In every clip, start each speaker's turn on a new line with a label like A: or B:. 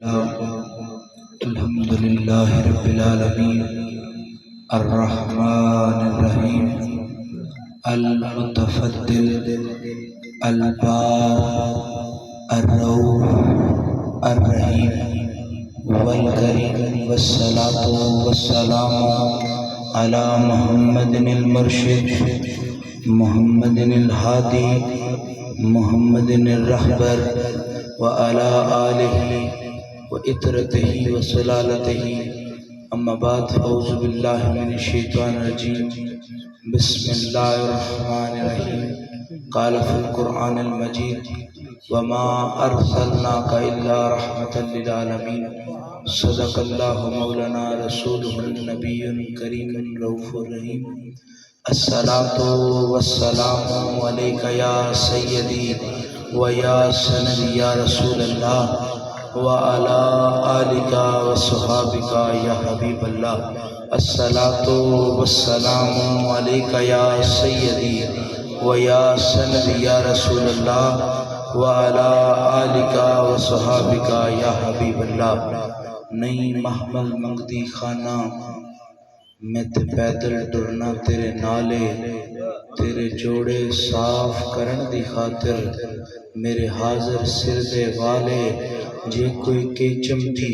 A: الحمد لله رب العالمين الرحمن الرحيم المتفضل البار الرؤوف الرحيم والكريم والصلاة والسلام على محمد المرشد محمد الهادي محمد الرهبر وعلى آله وإطرته وسلالته اما بعد اعوذ باللہ من الشیطان الرجیم بسم اللہ الرحمن الرحیم قال فی القرآن المجید وما ارسلناک الا رحمتا للعالمین صدق اللہ مولانا رسولہ النبی الکریم الرؤوف الرحیم الصلاة والسلام علیک یا سیدی ویا سندی یا رسول اللہ وعلى آلك وصحابك يا حبيب الله الصلاة والسلام عليك يا سيدي ويا سندي يا رسول الله وعلى آلك وصحابك يا حبيب الله نئی محمل منگدی خانہ میں تے پیدل ٹرنا تیرے نالے تیرے جوڑے صاف کرن دی خاطر میرے حاضر سر دے والے جے کوئی کے چمٹی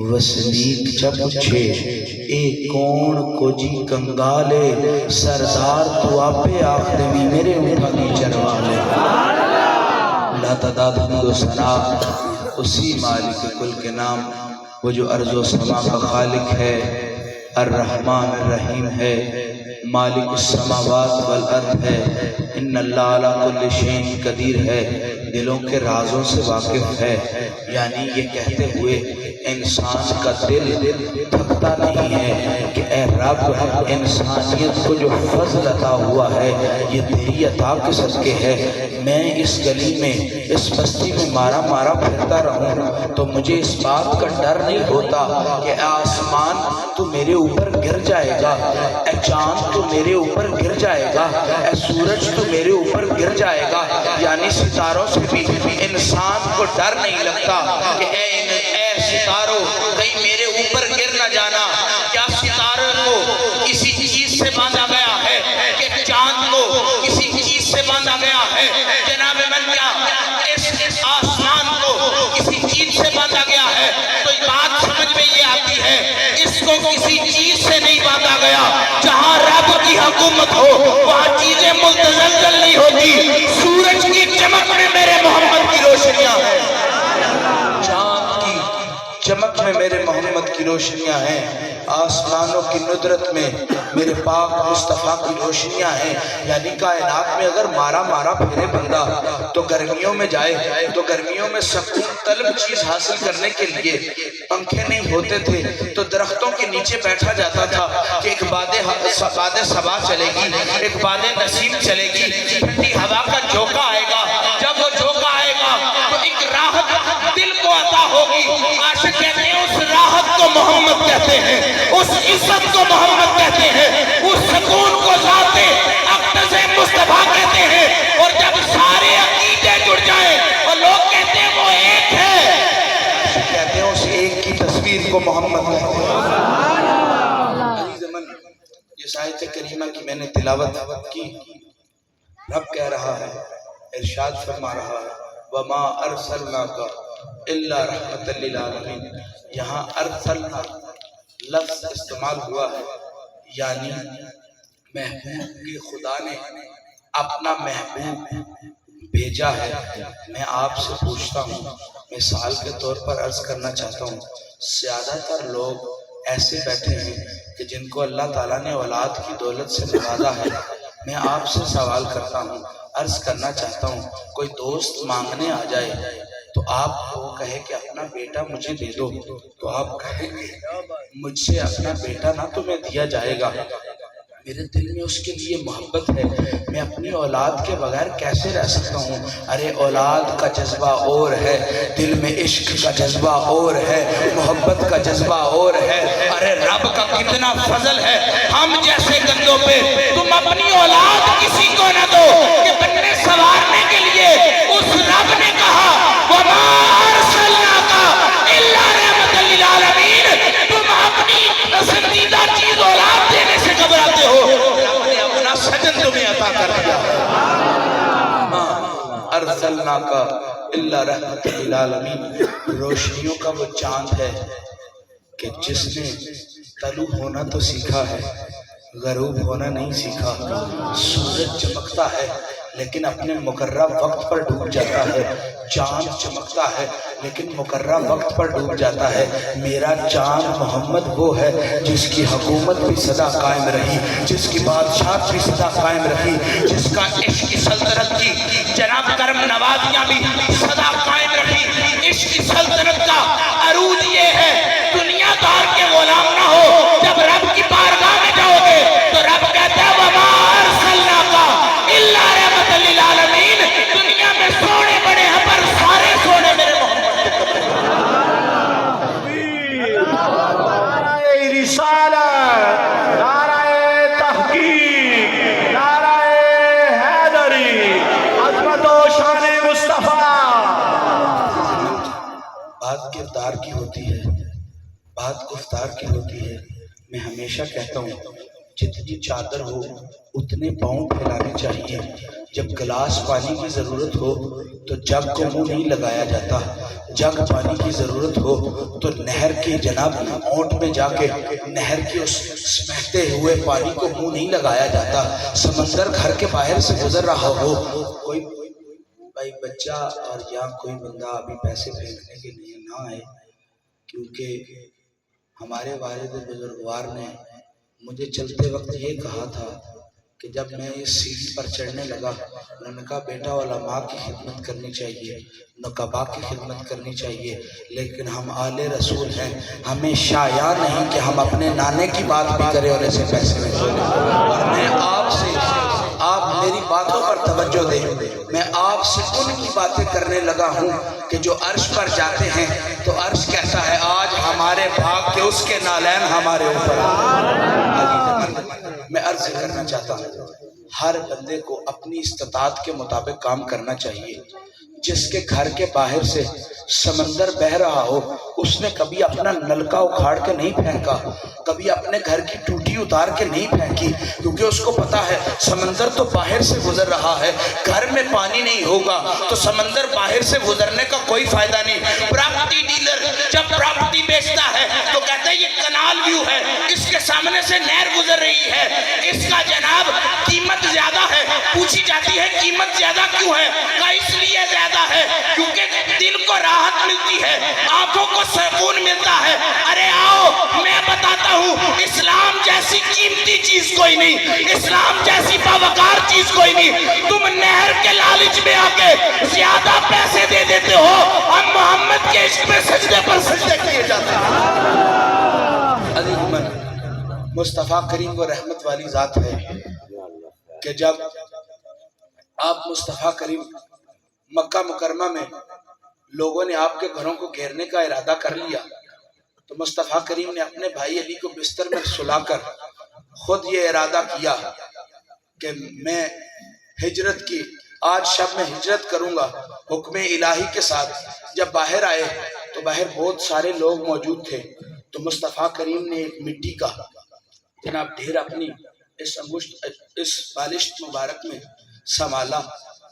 A: وسنیک چا پچھے اے کون کو جی کنگالے سردار تو آپے آخر بھی میرے اٹھا دی چروالے لا تعداد حمد و ثنا اسی مالک کل کے نام وہ جو ارض و سما کا خالق ہے الرحمن الرحیم ہے مالک السماوات والارض ہے ان اللہ علی کل شیء قدیر ہے دلوں کے رازوں سے واقف ہے یعنی یہ کہتے ہوئے انسان کا دل تھکتا نہیں ہے کہ اے رب انسانیت کو جو فضل عطا ہوا ہے یہ تیری عطا کے صدقے ہے میں اس گلی میں اس بستی میں مارا پھرتا رہوں تو مجھے اس بات کا ڈر نہیں ہوتا کہ آسمان تو میرے اوپر گر جائے گا اے چاند تو میرے اوپر گر جائے گا اے سورج تو میرے اوپر گر جائے گا یعنی ستاروں سے بھی انسان کو ڈر نہیں لگتا کہ اے ستاروں کہیں میرے اوپر گر نہ جانا کیا ستاروں کو کسی چیز سے باندھا گیا ہے کہ چاند کو کسی چیز سے باندھا گیا ہے جناب من کیا اس آسمان کو کسی چیز سے باندھا گیا ہے تو بات سمجھ میں یہ آتی ہے اس کو کسی چیز سے نہیں باندھا گیا جہاں رب کی حکومت ہو وہاں چیزیں متزلزل نہیں ہوتی سورج کی چمک میں میرے محمد کی روشنیاں ہیں چاند کی چمک میں میرے محمد کی روشنیاں ہیں آسمانوں کی ندرت میں میرے پاک مصطفیٰ کی روشنیاں ہیں یعنی کائنات میں اگر مارا پھرے بندہ تو گرمیوں میں جائے تو گرمیوں میں سکون طلب چیز حاصل کرنے کے لیے پنکھے نہیں ہوتے تھے تو درختوں کے نیچے بیٹھا جاتا تھا کہ ایک باد صبا چلے گی ایک باد نسیم چلے گی ٹھنڈی ہوا کا جھونکا آئے گا جب وہ جھونکا آئے گا تو ایک راحت دل کو عطا ہوگی عاشق کہتے ہیں اس راحت کو محمد کہتے ہیں اس عزت کو محمد کہتے ہیں اس سکون کو ذات اقدس مصطفیٰ کہتے ہیں اور جب سارے عقیدے جڑ جائیں اور لوگ کہتے ہیں وہ ایک ہے کہتے ہیں اس ایک کی تصویر کو محمد کہتے ہیں عزیز من اس آیت کریمہ کی میں نے تلاوت کی رب کہہ رہا ہے ارشاد فرما رہا ہے وما ارسلناک الا رحمتا للعالمین یہاں ارسلنا لفظ استعمال ہوا ہے یعنی محبوب کے خدا نے اپنا محبوب بھیجا ہے میں آپ سے پوچھتا ہوں مثال کے طور پر عرض کرنا چاہتا ہوں زیادہ تر لوگ ایسے بیٹھے ہیں کہ جن کو اللہ تعالیٰ نے اولاد کی دولت سے نوازا ہے میں آپ سے سوال کرتا ہوں عرض کرنا چاہتا ہوں کوئی دوست مانگنے آ جائے تو آپ وہ کہے کہ اپنا بیٹا مجھے دے دو تو آپ کہیں گے مجھ سے اپنا بیٹا نہ تمہیں دیا جائے گا میرے دل میں اس کے لیے محبت ہے میں اپنی اولاد کے بغیر کیسے رہ سکتا ہوں ارے اولاد کا جذبہ اور ہے دل میں عشق کا جذبہ اور ہے محبت کا جذبہ اور ہے ارے رب کا کتنا فضل ہے ہم جیسے گندوں پہ تم اپنی اولاد کسی کو نہ دو کہ بننے سوارنے کے لیے اس رب نے کہا وَمَا أَرْسَلْنَاكَ إِلَّا ارسلناک الا رحمۃ للعالمین، روشنیوں کا وہ چاند ہے کہ جس نے طلوع ہونا تو سیکھا ہے، غروب ہونا نہیں سیکھا۔ سورج چمکتا ہے لیکن اپنے مقررہ وقت پر ڈوب جاتا ہے، چاند چمکتا ہے لیکن مقررہ وقت پر ڈوب جاتا ہے۔ میرا چاند محمد وہ ہے جس کی حکومت بھی سدا قائم رہی، جس کی بادشاہت بھی سدا قائم رہی، جس کا عشق کی سلطنت کی جناب کرم نوازیاں بھی سدا قائم رہی۔ عشق کی سلطنت کا عروج یہ ہے دنیا دار کے غلام نہ ہو، جب رب کی بارگاہ میں جاؤ گے تو رب کہتا ہے وَمَا أَرْسَلْنَاكَ إِلَّا رَحْمَةً لِّلْعَالَمِينَ۔ دنیا میں سونے بڑے ہیں پر سارے سونے میرے محمد کے۔
B: نعرہ رسالت، نعرہ تحقیق، نعرہ حیدری، عظمت و شان مصطفیٰ۔
A: بات کردار کی ہوتی ہے، بات گفتار کی ہوتی ہے۔ میں ہمیشہ کہتا ہوں جتنی چادر ہو اتنے پاؤں پھیلانے چاہیے۔ جب گلاس پانی کی ضرورت ہو تو جگ کو منہ نہیں لگایا جاتا، جگ پانی کی ضرورت ہو تو نہر کی جناب اونٹ میں جا کے نہر کی اس بہتے ہوئے پانی کو منہ نہیں لگایا جاتا۔ سمندر گھر کے باہر سے گزر رہا ہو، کوئی بھائی بچہ اور یا کوئی بندہ ابھی پیسے پھینکنے کے لیے نہ آئے، کیونکہ ہمارے والد بزرگوار نے مجھے چلتے وقت یہ کہا تھا کہ جب میں اس سیڑھی پر چڑھنے لگا، انہوں نے کہا بیٹا علماء کی خدمت کرنی چاہیے، نقباء کی خدمت کرنی چاہیے، لیکن ہم آل رسول ہیں، ہمیں شایع نہیں کہ ہم اپنے نانے کی بات بھی کریں اور ایسے پیسے میں بولیں۔ اور میں آپ سے، آپ میری باتوں پر توجہ دیں، میں آپ سے ان کی باتیں کرنے لگا ہوں کہ جو عرش پر جاتے ہیں تو عرش کہتا ہے آج ہمارے بھاگ کے اس کے نالین ہمارے اوپر۔ میں عرض کرنا چاہتا ہوں ہر بندے کو اپنی استطاعت کے مطابق کام کرنا چاہیے۔ جس کے گھر کے باہر سے سمندر بہ رہا ہو اس نے کبھی اپنا نلکا اکھاڑ کے نہیں پھینکا، کبھی اپنے گھر کی ٹوٹی اتار کے نہیں پھینکی، کیونکہ اس کو پتا ہے سمندر تو باہر سے گزر رہا ہے، گھر میں پانی نہیں ہوگا تو سمندر باہر سے گزرنے کا کوئی فائدہ نہیں۔ پراپرٹی ڈیلر جب پراپرٹی بیچتا ہے تو کہتا ہے یہ کنال ویو ہے، اس کے سامنے سے نہر گزر رہی ہے، اس کا جناب قیمت زیادہ ہے۔ پوچھی جاتی ہے قیمت زیادہ کیوں ہے؟ کہ اس لیے زیادہ ہے کیونکہ دل کو راحت ملتی ہے، آنکھوں کو سکون ملتا ہے۔ ارے آؤ میں بتاتا ہوں اسلام جیسی قیمتی چیز کوئی نہیں، اسلام جیسی باوقار چیز کوئی نہیں۔ تم نہر کے لالچ میں آ کے زیادہ پیسے دے دیتے ہو، ہم محمد کے عشق میں سجدے پر سجدے کیے جاتے ہیں۔ علی مصطفیٰ کریم وہ رحمت والی ذات ہے کہ جب آپ مصطفیٰ کریم مکہ مکرمہ میں لوگوں نے آپ کے گھروں کو گھیرنے کا ارادہ کر لیا تو مصطفیٰ کریم نے اپنے بھائی علی کو بستر میں سلا کر خود یہ ارادہ کیا کہ میں ہجرت کی، آج شب میں ہجرت کروں گا حکم الہی کے ساتھ۔ جب باہر آئے تو باہر بہت سارے لوگ موجود تھے تو مصطفیٰ کریم نے ایک مٹی کا جناب ڈھیر اپنی اس بالشت مبارک میں سنبھالا،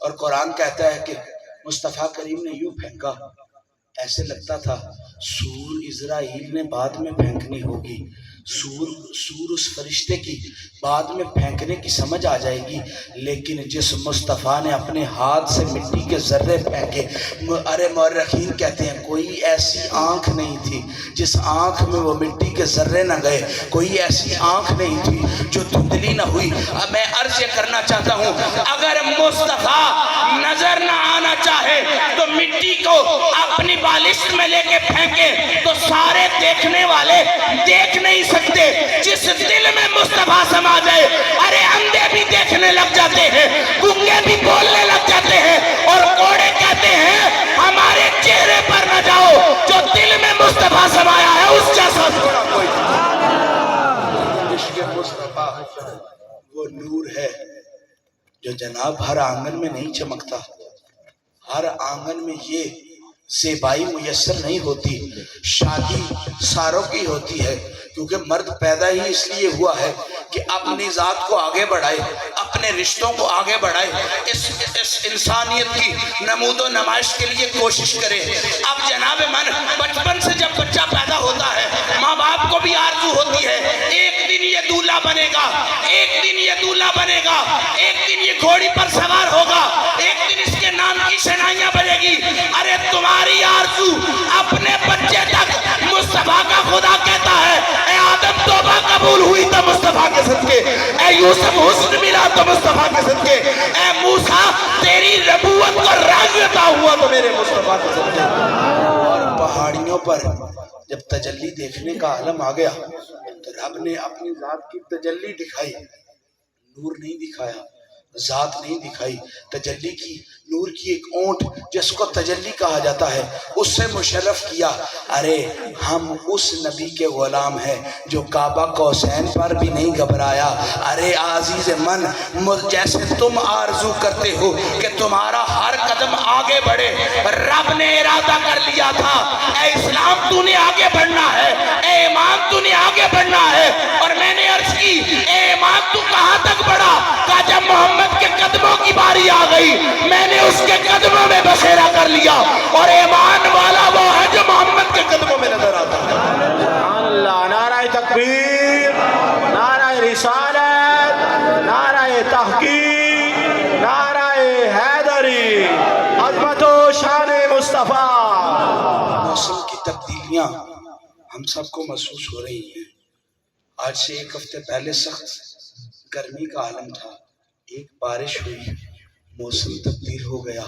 A: اور قرآن کہتا ہے کہ مصطفیٰ کریم نے یوں پھینکا، ایسے لگتا تھا سور اسرائیل نے بعد میں پھینکنی ہوگی، سور اس فرشتے کی بعد میں پھینکنے کی سمجھ آ جائے گی، لیکن جس مصطفیٰ نے اپنے ہاتھ سے مٹی کے ذرے پھینکے، ارے مورخین کہتے ہیں کوئی ایسی آنکھ نہیں تھی جس آنکھ میں وہ مٹی کے ذرے نہ گئے، کوئی ایسی آنکھ نہیں تھی جو دھندلی نہ ہوئی۔ اب میں عرض یہ کرنا چاہتا ہوں اگر مصطفیٰ نظر نہ آنا چاہے تو مٹی کو اپنی بالشت میں لے کے پھینکے تو سارے دیکھنے والے دیکھ نہیں سکتے۔ جس دل میں مصطفیٰ سما جائے ارے اندھے بھی دیکھنے لگ جاتے ہیں، گنگے بھی بولنے لگ جاتے ہیں، اور کوڑے کہتے ہیں ہمارے چہرے پر نہ جاؤ، جو دل میں مصطفیٰ سمایا ہے اس جیسا تھوڑا کوئی نہیں۔ عشق مصطفیٰ وہ نور ہے جو جناب ہر آنگن میں نہیں چمکتا، ہر آنگن میں یہ زیبائی میسر نہیں ہوتی۔ شادی ساروں کی ہوتی ہے، کیونکہ مرد پیدا ہی اس لیے ہوا ہے کہ اپنی ذات کو آگے بڑھائے، اپنے رشتوں کو آگے بڑھائے، اس انسانیت کی نمود و نمائش کے لیے کوشش کرے۔ اب جناب من بچپن سے جب بچہ پیدا ہوتا ہے ماں باپ کو بھی آرزو ہوتی ہے ایک دن یہ دولہا بنے گا، ایک دن یہ دولہا بنے گا، ایک دن یہ گھوڑی پر سوار ہوگا، ایک دن اس کے نام کی شنائیاں بنے گی۔ ارے تمہاری آرزو اپنے بچے تک مصطفیٰ کا خدا کہتا ہے اے آدم توبہ قبول ہوئی تو مصطفیٰ کے صدقے، اے یوسف حسن ملا تو مصطفیٰ کے صدقے، اے موسیٰ تیری نبوت کو رنگ عطا ہوا تو میرے مصطفیٰ کے صدقے۔ اور پہاڑیوں پر جب تجلی دیکھنے کا عالم آ گیا تو رب نے اپنی ذات کی تجلی دکھائی، نور نہیں دکھایا، ذات نہیں دکھائی، تجلی کی، نور کی ایک اونٹ جس کو تجلی کہا جاتا ہے اس سے مشرف کیا۔ ارے ہم اس نبی کے غلام ہیں جو کعبہ قوسین پر بھی نہیں گھبرایا۔ ارے عزیز من، جیسے تم آرزو کرتے ہو کہ تمہارا ہر قدم آگے بڑھے، رب نے ارادہ کر لیا تھا اے اسلام تو نے آگے بڑھنا ہے، اے ایمان تو نے آگے بڑھنا ہے، اور میں نے عرض کی اے ایمان تو کہاں تک بڑھا؟ کہا جب محمد کے قدموں کی باری آ گئی میں نے اس کے قدموں میں بسیرا کر لیا، اور ایمان والا وہ ہے جو محمد کے قدموں میں نظر آتا ہے۔
B: سبحان اللہ، نعرہ تکبیر، نعرہ رسالت، نعرہ تحقیق، نعرہ حیدری، عظمت و شان مصطفیٰ۔
A: موسم کی تبدیلیاں ہم سب کو محسوس ہو رہی ہیں۔ آج سے ایک ہفتے پہلے سخت گرمی کا عالم تھا، ایک بارش ہوئی موسم تبدیل ہو گیا،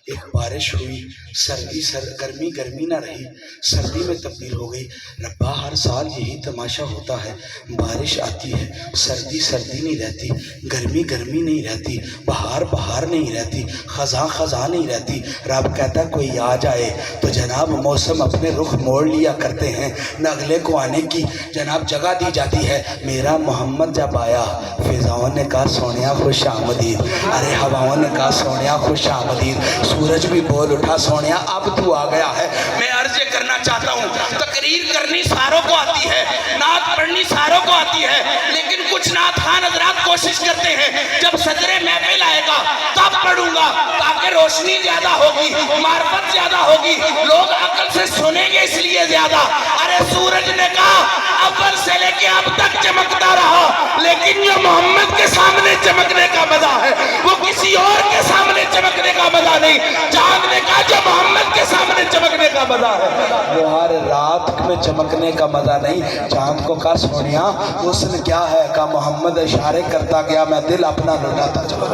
A: ایک بارش ہوئی سردی گرمی گرمی نہ رہی، سردی میں تبدیل ہو گئی۔ ربا ہر سال یہی تماشا ہوتا ہے، بارش آتی ہے سردی سردی نہیں رہتی، گرمی گرمی نہیں رہتی، بہار بہار نہیں رہتی، خزاں خزاں نہیں رہتی۔ رب کہتا کوئی آ جائے تو جناب موسم اپنے رخ موڑ لیا کرتے ہیں، نغلے کو آنے کی جناب جگہ دی جاتی ہے۔ میرا محمد جب آیا فضاؤں نے کہا سونیا خوش آمدید، ارے ہواؤں نے کہا سونیا خوش آمدید، سورج بھی بول اٹھا سونیا اب تو آ گیا ہے۔ میں عرض کرنا چاہتا ہوں تقریر کرنی ساروں کو آتی ہے، نعت پڑھنی ساروں کو آتی ہے، لیکن کچھ نعت خان حضرات کوشش کرتے ہیں جب صدر محفل آئے گا تب پڑھوں گا تاکہ روشنی زیادہ ہوگی، معرفت زیادہ ہوگی، لوگ عقل سے سنیں گے اس لیے زیادہ۔ ارے سورج نے کہا اول سے لے کے اب تک چمکتا رہا، لیکن جو محمد کے سامنے چمکنے کا مزہ ہے وہ کسی اور کے سامنے چمکنے کا مزہ نہیں۔ چاند نے کہا جو محمد کے سامنے چمکنے کا مزہ ہے وہ ہر رات میں چمکنے کا مزہ نہیں۔ چاند کو کہا سونیا حسن کیا ہے؟ کہا محمد اشارے کرتا گیا میں دل اپنا لٹاتا چلا۔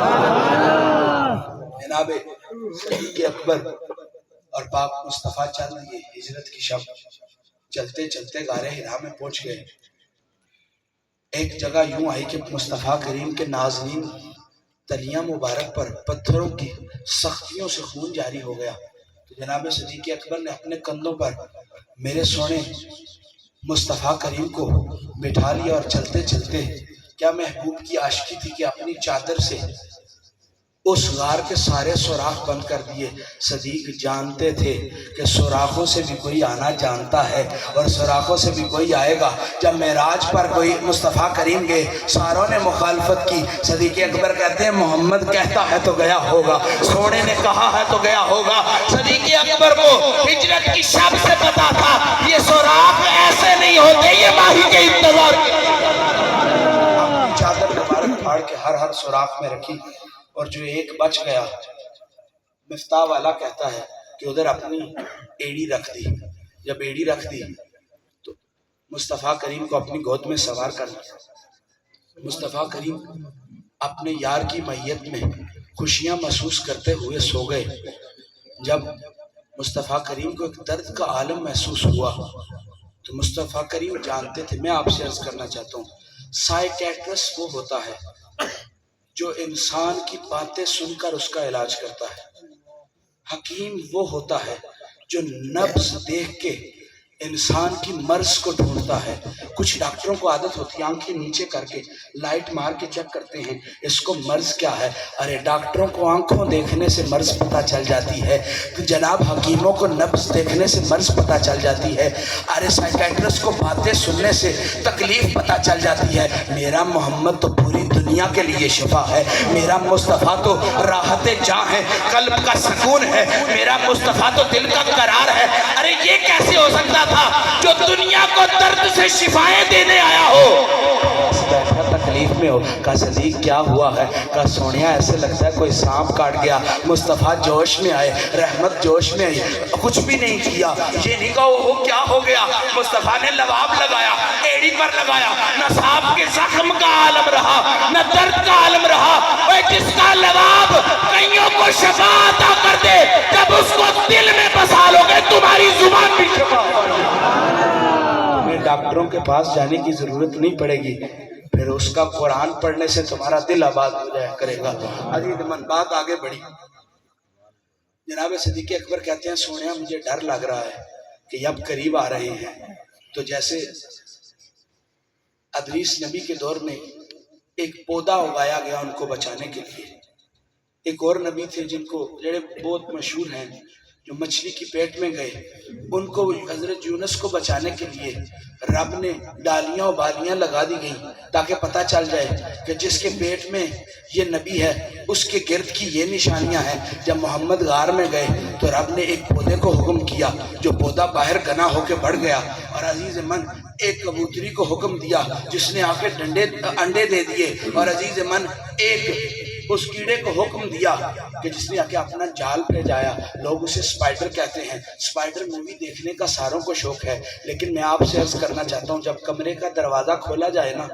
A: جناب صدیق اکبر اور پاک مصطفیٰ چل دیے ہجرت کی شب، چلتے چلتے غار حرا میں پہنچ گئے۔ ایک جگہ یوں آئی کہ مصطفیٰ کریم کے ناظرین تلیاں مبارک پر پتھروں کی سختیوں سے خون جاری ہو گیا، تو جناب صدیق اکبر نے اپنے کندھوں پر میرے سونے مصطفیٰ کریم کو بٹھا لیا، اور چلتے چلتے کیا محبوب کی عاشقی تھی کہ اپنی چادر سے اس غار کے سارے سوراخ بند کر دیے۔ صدیق جانتے تھے کہ سوراخوں سے بھی کوئی آنا جانتا ہے اور سوراخوں سے بھی کوئی آئے گا۔ جب معراج پر کوئی مصطفیٰ کریم گئے ساروں نے مخالفت کی، صدیق اکبر کہتے ہیں محمد کہتا ہے تو گیا ہوگا، سونے نے کہا ہے تو گیا ہوگا۔ صدیق اکبر کو ہجرت کی شب سے پتا تھا یہ سوراخ ایسے نہیں ہوتے، یہ ماہی کے انتظار اپنی چادر مبارک پھاڑ کے ہر سوراخ میں رکھی، اور جو ایک بچ گیا مفتاح والا کہتا ہے کہ ادھر اپنی ایڑی رکھ دی۔ جب ایڑی رکھ دی تو مصطفیٰ کریم کو اپنی گود میں سوار کر لیا۔ مصطفیٰ کریم اپنے یار کی میت میں خوشیاں محسوس کرتے ہوئے سو گئے۔ جب مصطفیٰ کریم کو ایک درد کا عالم محسوس ہوا تو مصطفیٰ کریم جانتے تھے، میں آپ سے عرض کرنا چاہتا ہوں سائیکیٹرسٹ وہ ہوتا ہے جو انسان کی باتیں سن کر اس کا علاج کرتا ہے، حکیم وہ ہوتا ہے جو نبض دیکھ کے انسان کی مرض کو ڈھونڈتا ہے۔ کچھ ڈاکٹروں کو عادت ہوتی ہے آنکھیں نیچے کر کے لائٹ مار کے چیک کرتے ہیں اس کو مرض کیا ہے۔ ارے ڈاکٹروں کو آنکھوں دیکھنے سے مرض پتہ چل جاتی ہے، تو جناب حکیموں کو نبض دیکھنے سے مرض پتہ چل جاتی ہے، ارے سائیکیٹرسٹ کو باتیں سننے سے تکلیف پتہ چل جاتی ہے۔ میرا محمد تو پوری دنیا کے لیے شفا ہے، میرا مصطفیٰ تو راحت جاں ہے، قلب کا سکون ہے، میرا مصطفیٰ تو دل کا قرار ہے۔ ارے یہ کیسے ہو سکتا تھا جو دنیا کو درد سے شفائیں دینے آیا ہو؟ بیٹھا تکلیف میں ہو، کہا صدیق کیا ہوا ہے؟ کہا سونیا ایسے لگتا ہے کوئی سانپ کاٹ گیا۔ مصطفیٰ جوش میں آئے، رحمت جوش میں آئی، کچھ بھی نہیں کیا، یہ نہیں کہا وہ کیا ہو گیا۔ مصطفیٰ نے لباب لگایا، ایڑی پر لگایا، نہ سانپ کے زخم کا عالم رہا نہ درد کا عالم رہا۔ اے جس کا لباب کئیوں کو شفا عطا کر دے، جب اس کو دل میں بسا لو گے تمہاری زبان بھی شفا ہوگی۔ ڈاکٹروں کے پاس جانے کی ضرورت نہیں پڑے گی، پھر اس کا قرآن پڑھنے سے تمہارا دل آباد ہو جایا کرے گا۔ عزیز من بات آگے بڑھی، جناب صدیق اکبر کہتے ہیں سونیا مجھے ڈر لگ رہا ہے کہ اب قریب آ رہے ہیں۔ تو جیسے ادریس نبی کے دور میں ایک پودا اگایا گیا ان کو بچانے کے لیے، ایک اور نبی تھے جن کو جڑے بہت مشہور ہیں جو مچھلی کی پیٹ میں گئے، ان کو حضرت یونس کو بچانے کے لیے رب نے ڈالیاں و بالیاں لگا دی گئیں تاکہ پتہ چل جائے کہ جس کے پیٹ میں یہ نبی ہے اس کے گرد کی یہ نشانیاں ہیں۔ جب محمد غار میں گئے تو رب نے ایک پودے کو حکم کیا، جو پودا باہر گنا ہو کے بڑھ گیا، اور عزیز من ایک کبوتری کو حکم دیا جس نے آ کے انڈے دے دیے، اور عزیز من ایک اس کیڑے کو حکم دیا کہ جس نے آ کے اپنا جال پھیلایا۔ لوگ اسے سپائڈر کہتے ہیں۔ سپائڈر مووی دیکھنے کا ساروں کو شوق ہے، لیکن میں آپ سے عرض کرنا چاہتا ہوں جب کمرے کا دروازہ کھولا جائے نا،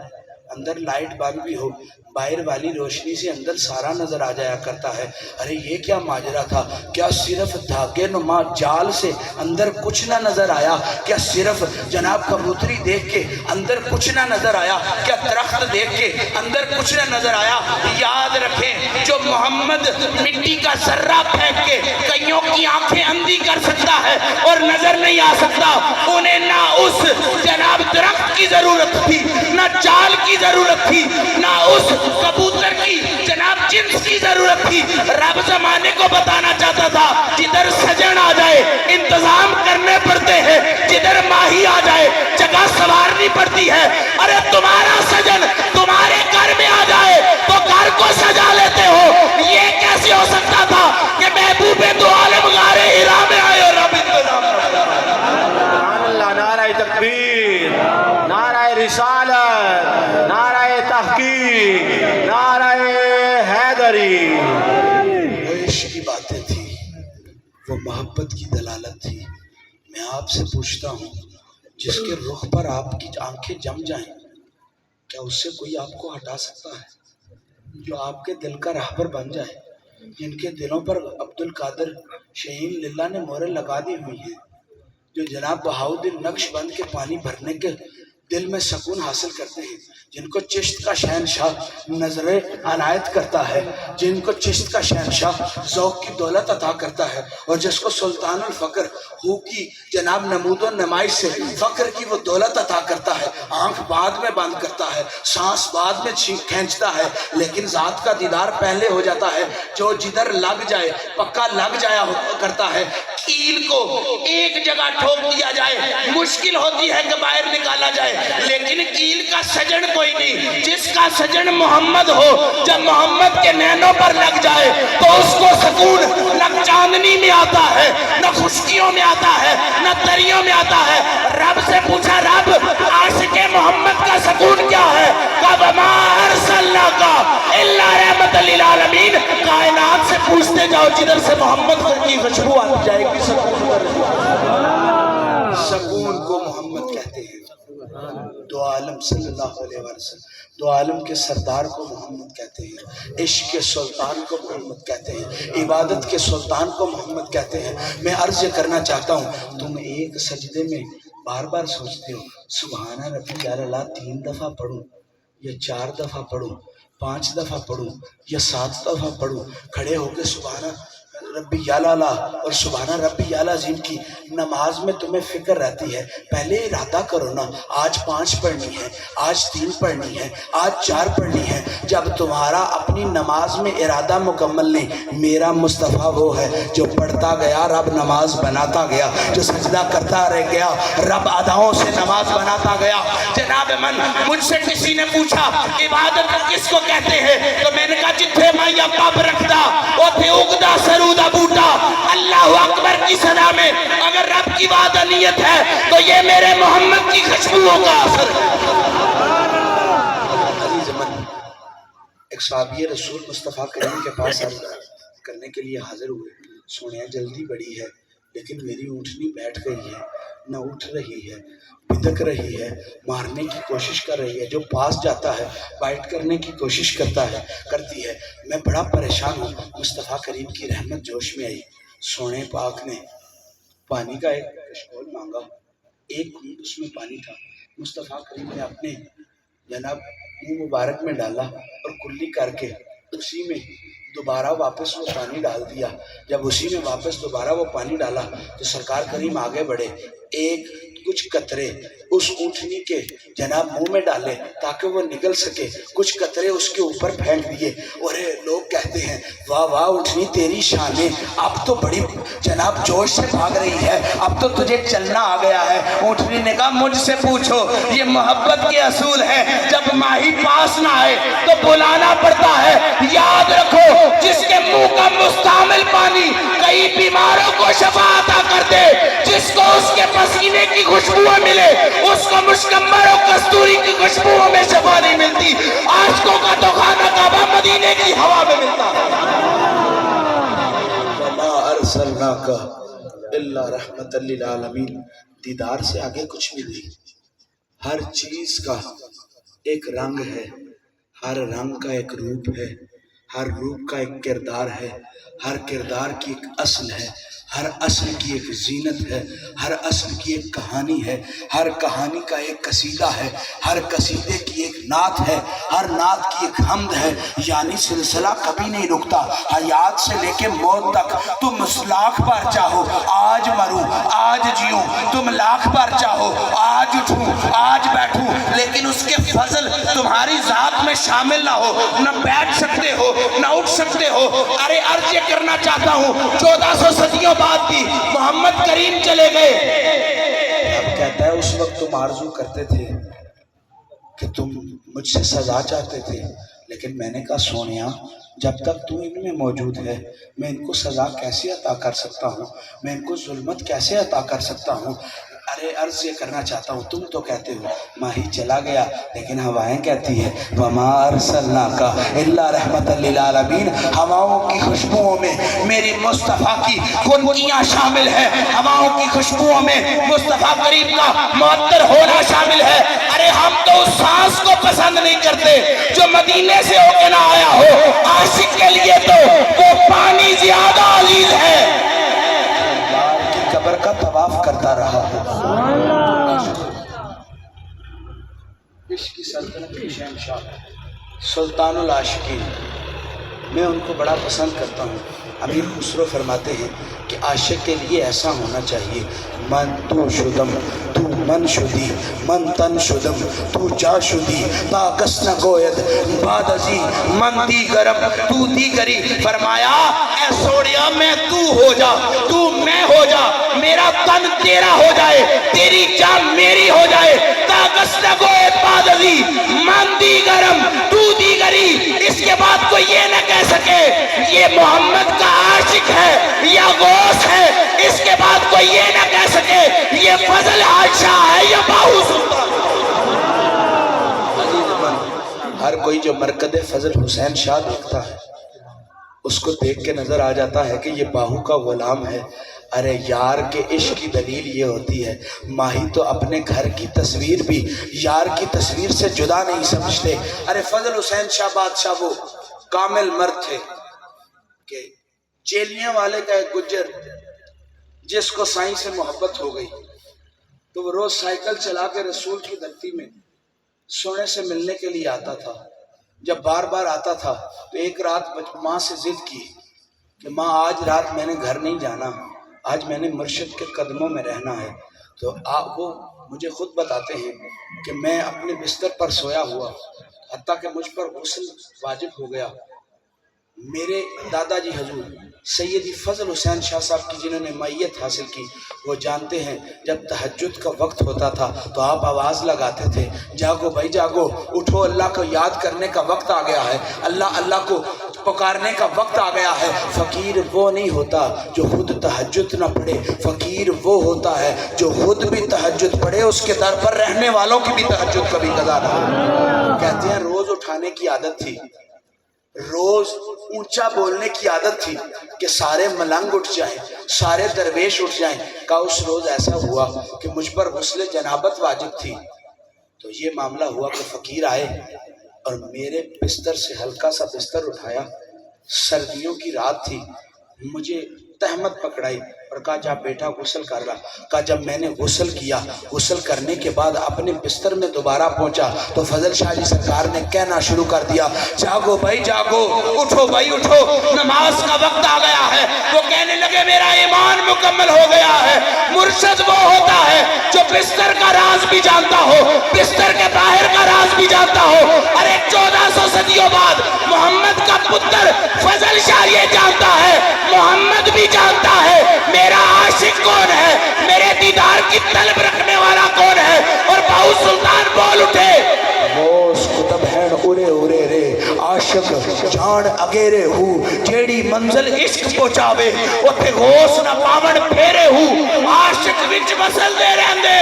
A: اندر لائٹ بند بھی ہو، باہر والی روشنی سے اندر سارا نظر آ جایا کرتا ہے۔ ارے یہ کیا ماجرا تھا؟ کیا صرف دھاگے نما جال سے اندر کچھ نہ نظر آیا؟ کیا صرف جناب کبوتری دیکھ کے اندر کچھ نہ نظر آیا؟ کیا درخت دیکھ کے اندر کچھ نہ نظر آیا؟ یاد رکھیں جو محمد مٹی کا ذرہ پھینک کے کئیوں کی آنکھیں اندھی کر سکتا ہے اور نظر نہیں آ سکتا، انہیں نہ اس جناب درخت کی ضرورت تھی، نہ جال کی ضرورت تھی، نہ اس کبوتر کی جناب جنس کی ضرورت تھی۔ رب زمانے کو بتانا چاہتا تھا جدھر سجن آ جائے انتظام کرنے پڑتے ہیں، جدھر ماہی آ جائے جگہ سوارنی پڑتی ہے۔ ارے تمہارا سجن تمہارے گھر میں آ جائے تو گھر کو سجا لیتے ہو۔ یہ کیسے ہو سکتا تھا کہ محبوب دو عالم غار حرا میں آئے اور رب انتظام کرتا ہے؟
B: سبحان اللہ، نعرہ تکبیر، نعرہ رسالت، نعرہ تحقیق، نعرہ حیدری۔
A: وہ عشق کی باتیں تھی، وہ محبت کی دلالت تھی۔ میں آپ سے پوچھتا ہوں جس کے رخ پر آپ کی آنکھیں جم جائیں کیا اس سے کوئی آپ کو ہٹا سکتا ہے؟ جو آپ کے دل کا راہبر بن جائے، جن کے دلوں پر عبدالقادر شہین للہ نے مہریں لگا دی ہوئی ہیں، جو جناب بہاؤالدین نقش بند کے پانی بھرنے کے دل میں سکون حاصل کرتے ہیں، جن کو چشت کا شہنشاہ نظر عنایت کرتا ہے، جن کو چشت کا شہنشاہ ذوق کی دولت عطا کرتا ہے، اور جس کو سلطان الفقر ہو کی جناب نمود و نمائش سے فقر کی وہ دولت عطا کرتا ہے۔ آنکھ بعد میں بند کرتا ہے، سانس بعد میں کھینچتا ہے، لیکن ذات کا دیدار پہلے ہو جاتا ہے۔ جو جدھر لگ جائے پکا لگ جایا کرتا ہے۔ کیل کو ایک جگہ ٹھوک دیا جائے مشکل ہوتی ہے کہ باہر نکالا جائے، لیکن کیل کا سجن کوئی نہیں۔ جس کا سجن محمد ہو، جب محمد کے نینوں پر لگ جائے تو اس کو سکون نہ چاندنی میں آتا ہے، نہ خشکیوں میں آتا ہے، نہ دریوں میں آتا ہے۔ رب سے پوچھا رب عاشق محمد کا سکون کیا ہے؟ وَمَا أَرْسَلْنَاكَ إِلَّا رَحْمَةً لِلْعَالَمِينَ۔ کائنات سے پوچھتے جاؤ جدھر سے محمد کی خوشبو آتی جائے گی سکون کو محمد کہتے ہیں۔ دو عالم صلی اللہ علیہ وسلم، دو عالم کے سردار کو محمد کہتے ہیں، عشق کے سلطان کو محمد کہتے ہیں، عبادت کے سلطان کو محمد کہتے ہیں۔ میں عرض کرنا چاہتا ہوں تم ایک سجدے میں بار بار سوچتے ہو سبحان ربی اعلیٰ 3 دفعہ پڑھوں یا 4 دفعہ پڑھوں، 5 دفعہ پڑھوں یا 7 دفعہ پڑھوں، کھڑے ہو کے سبحان ربی یعلا اور سبحان ربی عظیم کی نماز میں تمہیں فکر رہتی ہے، پہلے ارادہ کرو نا، آج 5 پڑھنی ہے، آج 3 پڑھنی ہے، آج 4 پڑھنی ہے۔ جب تمہارا اپنی نماز میں ارادہ مکمل نہیں، میرا مصطفیٰ وہ ہے جو پڑھتا گیا رب نماز بناتا گیا، جو سجدہ کرتا رہ گیا رب اداؤں سے نماز بناتا گیا۔ جناب من مجھ سے کسی نے پوچھا عبادت کس کو کہتے ہیں، تو میں نے کہا جتھے مائیا پاپ رکھتا وہ تھے اگدا سرودا بوٹا، اللہ اکبر کی صدا میں اگر رب کی وحدانیت ہے تو یہ میرے محمد کی خوشبوؤں کا اثر ہے۔ عزیز من، ایک صحابی رسول مصطفیٰ کریم کے پاس عرض کرنے کے لیے حاضر ہوئے، سونے جلدی بڑی ہے لیکن میری اونٹنی بیٹھ گئی ہے، نہ اٹھ رہی ہے، بدک رہی ہے، مارنے کی کوشش کر رہی ہے، جو پاس جاتا ہے بائٹ کرنے کی کوشش کرتی ہے، میں بڑا پریشان ہوں۔ مصطفیٰ کریم کی رحمت جوش میں آئی، سونے پاک نے پانی کا ایک کشکول مانگا، ایک گھونٹ اس میں پانی تھا، مصطفیٰ کریم نے اپنے جناب منہ مبارک میں ڈالا اور کلی کر کے اسی میں دوبارہ واپس وہ پانی ڈال دیا۔ جب اسی میں واپس دوبارہ وہ پانی ڈالا تو سرکار کریم آگے بڑھے، ایک کچھ قطرے اس اونٹنی کے جناب منہ میں ڈالے تاکہ وہ نگل سکے، کچھ قطرے اس کے اوپر پھینک دیے، اور لوگ کہتے ہیں واہ واہ اونٹنی تیری شانیں اب تو بڑی جناب جوش سے بھاگ رہی ہے، اب تو تجھے چلنا آ گیا ہے۔ اونٹنی نے کہا مجھ سے پوچھو، یہ محبت کے اصول ہے، جب ماہی پاس نہ آئے تو بلانا پڑتا ہے۔ یاد رکھو جس کے منہ کا مستعمل پانی کئی بیماروں کو شفا عطا کر دے، جس کو اس کے پسینے کی خوشبوئیں ملے اس کو مشکمبر اور کستوری کی خوشبوؤں میں شفا نہیں ملتی۔ عاشقوں کا تو خانہ کعبہ مدینے کی ہوا میں ملتا ہے۔ وَمَا أَرْسَلْنَاكَ إِلَّا رَحْمَةً لِلْعَالَمِينَ، دیدار سے آگے کچھ بھی نہیں۔ ہر چیز کا ایک رنگ ہے، ہر رنگ کا ایک روپ ہے، ہر روپ کا ایک کردار ہے، ہر کردار کی ایک اصل ہے، ہر اصل کی ایک زینت ہے، ہر اصل کی ایک کہانی ہے، ہر کہانی کا ایک قصیدہ ہے، ہر قصیدے کی ایک نعت ہے، ہر نعت کی ایک حمد ہے، یعنی سلسلہ کبھی نہیں رکتا، حیات سے لے کے موت تک۔ تم لاکھ بار چاہو آج مروں آج جیوں، تم لاکھ بار چاہو آج اٹھوں آج بیٹھوں، لیکن اس کے فضل تمہاری ذات میں شامل نہ ہو، نہ بیٹھ سکتے ہو نہ اٹھ سکتے ہو۔ ارے عرض یہ کرنا چاہتا ہوں 1400 صدیوں بعد بھی محمد کریم چلے گئے۔ اب کہتا ہے اس وقت تم آرزو کرتے تھے کہ تم مجھ سے سزا چاہتے تھے، لیکن میں نے کہا سونیا جب تک تو ان میں موجود ہے میں ان کو سزا کیسے عطا کر سکتا ہوں، میں ان کو ظلمت کیسے عطا کر سکتا ہوں۔ ارے عرض یہ کرنا چاہتا ہوں، تم تو کہتے ہو ماہی چلا گیا، لیکن ہوائیں کہتی ہے وَمَا أَرْسَلْنَاكَ إِلَّا رَحْمَةً لِلْعَالَمِينَ، ہواؤں کی خوشبوؤں میں میری مصطفیٰ کی خنکیاں شامل ہیں، ہواؤں کی خوشبوؤں میں مصطفیٰ کریم کا معطر ہونا شامل ہے۔ ارے ہم تو اس سانس کو پسند نہیں کرتے جو مدینے سے ہو کے نہ آیا ہو، عاشق کے لیے تو وہ پانی زیادہ عزیز ہے۔ قبر کا طواف کرتا رہا ہے۔ عشق کی سلطنت کے شہنشاہ سلطان العاشقین، میں ان کو بڑا پسند کرتا ہوں۔ امیر خسرو فرماتے ہیں کہ عاشق کے لیے ایسا ہونا چاہیے من تو شدم تو من شدی من تن شدم تو جا شدی تا کس نہ گوید بعد ازی من دی گرم تو دی گری۔ فرمایا اے سوڑیا میں تو ہو جا، تو میں ہو جا، میرا تن تیرا ہو جائے، تیری جان میری ہو جائے، تا کس نہ گوید بعد ازی من دی گرم تو دی گری۔ اس کے بعد کوئی یہ نہ کہہ سکے یہ محمد کا عاشق ہے یا غوث ہے، اس کے بعد کوئی یہ نہ کہہ سکے یہ فضل عائشہ ہے یا باہو سلطان۔ ہر کوئی جو مرکز فضل حسین شاہ دیکھتا ہے اس کو دیکھ کے نظر آ جاتا ہے کہ یہ باہو کا غلام ہے۔ ارے یار کے عشق کی دلیل یہ ہوتی ہے، ماہی تو اپنے گھر کی تصویر بھی یار کی تصویر سے جدا نہیں سمجھتے۔ ارے فضل حسین شاہ بادشاہ وہ کامل مرد تھے کہ چیلیاں والے کا ایک گجر جس کو سائیں سے محبت ہو گئی تو وہ روز سائیکل چلا کے رسول کی دھرتی میں سونے سے ملنے کے لیے آتا تھا۔ جب بار بار آتا تھا تو ایک رات ماں سے ضد کی کہ ماں آج رات میں نے گھر نہیں جانا، آج میں نے مرشد کے قدموں میں رہنا ہے۔ تو وہ مجھے خود بتاتے ہیں کہ میں اپنے بستر پر سویا ہوا، حتیٰ کہ مجھ پر غسل واجب ہو گیا۔ میرے دادا جی حضور سیدی فضل حسین شاہ صاحب کی جنہوں نے معیت حاصل کی، وہ جانتے ہیں جب تہجد کا وقت ہوتا تھا تو آپ آواز لگاتے تھے، جاگو بھائی جاگو، اٹھو، اللہ کو یاد کرنے کا وقت آ گیا ہے، اللہ کو پکارنے کا وقت آ گیا ہے۔ فقیر وہ نہیں ہوتا جو خود تہجد نہ پڑھے، فقیر وہ ہوتا ہے جو خود بھی تہجد پڑھے، اس کے در پر رہنے والوں کی بھی تہجد کبھی قضا نہ ہو۔ کہتے ہیں روز اٹھانے کی عادت تھی، روز اونچا بولنے کی عادت تھی کہ سارے ملنگ اٹھ جائیں، سارے درویش اٹھ جائیں۔ کہا اس روز ایسا ہوا کہ مجھ پر غسل جنابت واجب تھی، تو یہ معاملہ ہوا کہ فقیر آئے اور میرے بستر سے ہلکا سا بستر اٹھایا، سردیوں کی رات تھی، مجھے تہمت پکڑائی اور کہا جا بیٹا غسل کر رہا۔ کہا جب میں نے غسل کیا، غسل کرنے کے بعد اپنے بستر میں دوبارہ پہنچا تو فضل شاہ جی سرکار نے کہنا شروع کر دیا، جاگو بھائی جاگو، اٹھو بھائی اٹھو، نماز کا وقت آ گیا ہے۔ وہ کہنے لگے میرا ایمان مکمل ہو گیا ہے۔ مرشد وہ ہوتا ہے جو بستر کا راز بھی جانتا ہو، بستر کے باہر کا راز بھی جانتا ہو۔ ارے 1400 صدیوں بعد محمد کا پتر فضل شاہ یہ جانتا ہے، محمد بھی جانتا ہے میرا عاشق کون ہے، میرے دیدار کی طلب رکھنے والا کون ہے۔ اور بہو سلطان بول اٹھے، غوث قطب ہیں اورے اورے رے، عاشق جان اگیرے ہو، جیڑی منزل عشق پہنچاوے اوتھے غوث نہ پاون پھیرے ہو، عاشق وچ وصل دے رہندے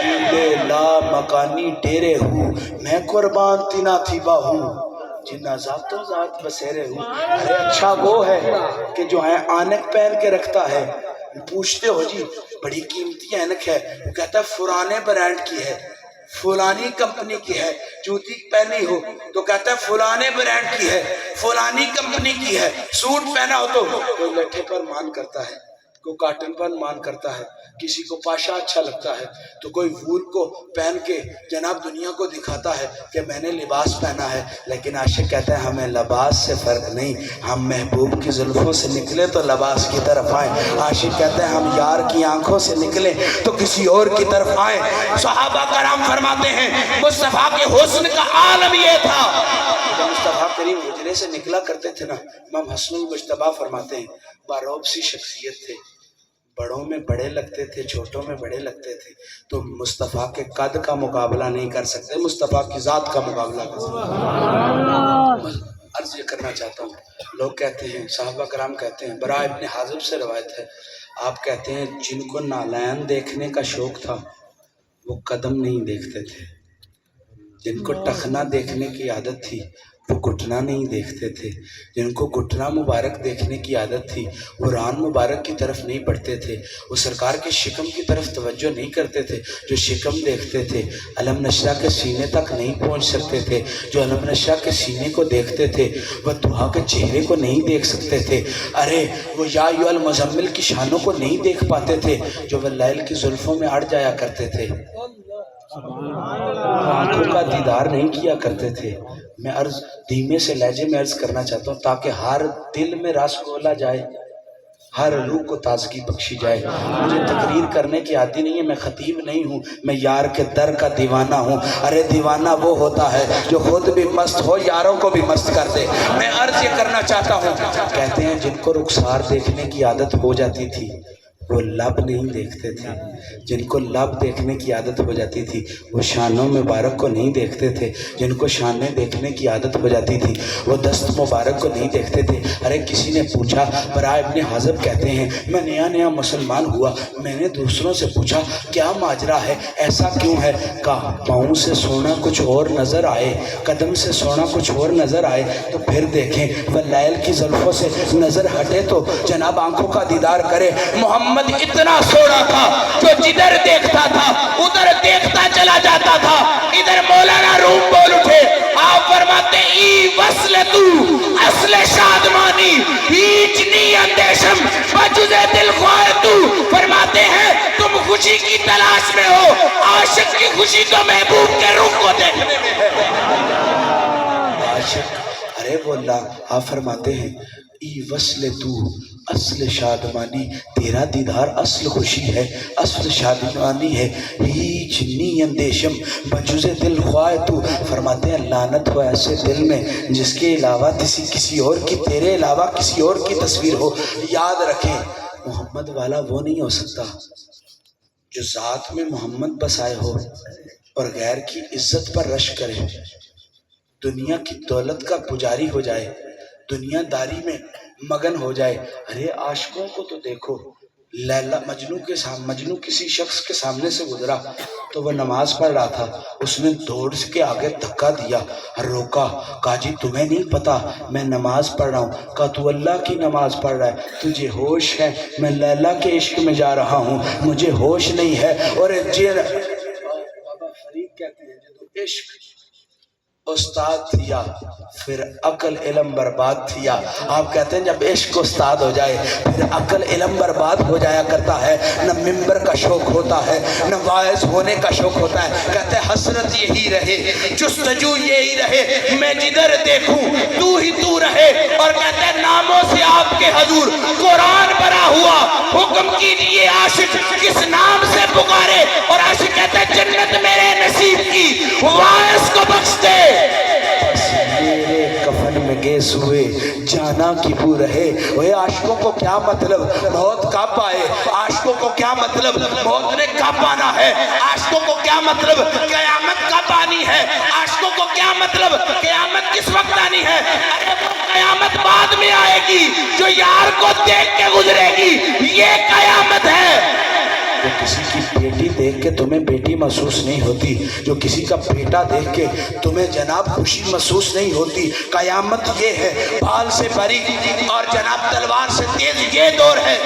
A: چیلے لا مکانی ڈیرے ہو، میں قربان تینا تھی باہو جنہ ذاتوں ذات بسیرے ہوں۔ ارے اچھا وہ ہے کہ جو ہے آنک پہن کے رکھتا ہے، پوچھتے ہو جی بڑی قیمتی اینک ہے، وہ کہتا ہے فلانے برانڈ کی ہے، فلانی کمپنی کی ہے۔ جوتی پہنی ہو تو کہتا ہے فلانے برانڈ کی ہے، فلانی کمپنی کی ہے۔ سوٹ پہنا ہو تو کوئی لٹھے پر مان کرتا ہے، کوئی کاٹن پر مان کرتا ہے، کسی کو پاشا اچھا لگتا ہے تو کوئی وول کو پہن کے جناب دنیا کو دکھاتا ہے کہ میں نے لباس پہنا ہے۔ لیکن عاشق کہتا ہے ہمیں لباس سے فرق نہیں، ہم محبوب کی زلفوں سے نکلے تو لباس کی طرف آئیں۔ عاشق کہتا ہے ہم یار کی آنکھوں سے نکلیں تو کسی اور کی طرف آئیں۔ صحابہ کرام فرماتے ہیں مصطفیٰ کے حسن کا عالم یہ تھا، جب مصطفیٰ کریم حجرے سے نکلا کرتے تھے نا، امام حسن المجتبیٰ فرماتے ہیں باروب سی شخصیت تھے، بڑوں میں بڑے لگتے تھے، چھوٹوں میں بڑے لگتے تھے، تو مصطفیٰ کے قد کا مقابلہ نہیں کر سکتے، مصطفیٰ کی ذات کا مقابلہ کر سکتے۔ عرض یہ کرنا چاہتا ہوں، لوگ کہتے ہیں، صحابہ کرام کہتے ہیں، برا ابن حازب سے روایت ہے، آپ کہتے ہیں جن کو نالین دیکھنے کا شوق تھا وہ قدم نہیں دیکھتے تھے، جن کو ٹخنا دیکھنے کی عادت تھی وہ گھٹنا نہیں دیکھتے تھے، جن کو گھٹنا مبارک دیکھنے کی عادت تھی وہ ران مبارک کی طرف نہیں پڑھتے تھے، وہ سرکار کے شکم کی طرف توجہ نہیں کرتے تھے، جو شکم دیکھتے تھے علم نشرہ کے سینے تک نہیں پہنچ سکتے تھے، جو علم نشرہ کے سینے کو دیکھتے تھے وہ دعا کے چہرے کو نہیں دیکھ سکتے تھے، ارے وہ یا ایھا المزمل کی شانوں کو نہیں دیکھ پاتے تھے، جو وہ لیل کی زلفوں میں اڑ جایا کرتے تھے، آنکھوں کا دیدار نہیں کیا کرتے تھے۔ میں عرض دھیمے سے لہجے میں عرض کرنا چاہتا ہوں تاکہ ہر دل میں رس گھولا جائے، ہر روح کو تازگی بخشی جائے۔ مجھے تقریر کرنے کی عادی نہیں ہے، میں خطیب نہیں ہوں، میں یار کے در کا دیوانہ ہوں۔ ارے دیوانہ وہ ہوتا ہے جو خود بھی مست ہو، یاروں کو بھی مست کر دے۔ میں عرض یہ کرنا چاہتا ہوں، کہتے ہیں جن کو رخسار دیکھنے کی عادت ہو جاتی تھی وہ لب نہیں دیکھتے تھے، جن کو لب دیکھنے کی عادت ہو جاتی تھی وہ شانوں مبارک کو نہیں دیکھتے تھے، جن کو شانیں دیکھنے کی عادت ہو جاتی تھی وہ دست مبارک کو نہیں دیکھتے تھے۔ ارے کسی نے پوچھا، برا ابن حازب کہتے ہیں میں نیا مسلمان ہوا، میں نے دوسروں سے پوچھا کیا ماجرا ہے، ایسا کیوں ہے؟ کہا پاؤں سے سونا کچھ اور نظر آئے، قدم سے سونا کچھ اور نظر آئے تو پھر دیکھیں، وہ لیل کی زلفوں سے نظر ہٹے تو جناب آنکھوں کا دیدار کرے۔ محمد اتنا سونا تھا جو جدھر دیکھتا تھا ادھر دیکھتا چلا جاتا تھا۔ ادھر مولانا روم بول اٹھے، آپ فرماتے ای وصل تو اصل شادمانی، ہیچ نی اندیشم بجز دل خواہ تو۔ فرماتے ہیں تم خوشی کی تلاش میں ہو، عاشق کی خوشی تو محبوب کے رخ کو دیکھنے میں ہے۔ عاشق ارے وہ اللہ، آپ فرماتے ہیں ای وصل تو اصل شادمانی، تیرا دیدار اصل خوشی ہے، اصل شادمانی ہے، ہیچ نی اندیشم بجز دل خواہ تو. فرماتے ہیں لعنت ہو ایسے دل میں جس کے علاوہ کسی اور کی، تیرے علاوہ کسی اور کی تصویر ہو. یاد رکھیں محمد والا وہ نہیں ہو سکتا جو ذات میں محمد بسائے ہو اور غیر کی عزت پر رشک کرے، دنیا کی دولت کا پجاری ہو جائے، دنیا داری میں مگن ہو جائے. ارے عاشقوں کو تو دیکھو، لیلا مجنوں کسی شخص کے سامنے سے گزرا تو وہ نماز پڑھ رہا تھا، اس نے دوڑ کے آگے دھکا دیا، روکا، کہا جی تمہیں نہیں پتا میں نماز پڑھ رہا ہوں؟ کہا تو اللہ کی نماز پڑھ رہا ہے، تجھے ہوش ہے؟ میں لیلا کے عشق میں جا رہا ہوں، مجھے ہوش نہیں ہے. اور بابا فرید کہتے ہیں جدو عشق استاد تھیا پھر عقل علم برباد تھیا. آپ کہتے ہیں جب عشق استاد ہو جائے پھر عقل علم برباد ہو جایا کرتا ہے. نہ ممبر کا شوق ہوتا ہے، نہ واعظ ہونے کا شوق ہوتا ہے. کہتے ہیں حسرت یہی رہے، جستجو یہی رہے، میں جدھر دیکھوں تو ہی تو رہے. اور کہتے ہیں ناموں سے آپ کے حضور قرآن بھرا ہوا، حکم کیجئے عاشق کس نام سے پکارے. اور عاشق کہتے ہیں جنت میرے نصیب کی، واعظ کو بخش دے. میرے کفن میں گیس ہوئے جانا کی بو رہے. وہ عاشقوں کو کیا مطلب موت کب آئے، عاشقوں کو کیا مطلب موت نے کب آنا ہے، عاشقوں کو کیا مطلب قیامت کب آنی ہے، عاشقوں کو کیا مطلب قیامت کس وقت آنی ہے. ارے وہ قیامت بعد میں آئے گی جو یار کو دیکھ کے گزرے گی، یہ قیامت ہے. جو کسی کی بیٹی دیکھ کے تمہیں بیٹی محسوس نہیں ہوتی، جو کسی کا بیٹا دیکھ کے تمہیں جناب خوشی محسوس نہیں ہوتی. قیامت یہ ہے بال سے بری اور جناب تلوار سے تیز، یہ دور ہے.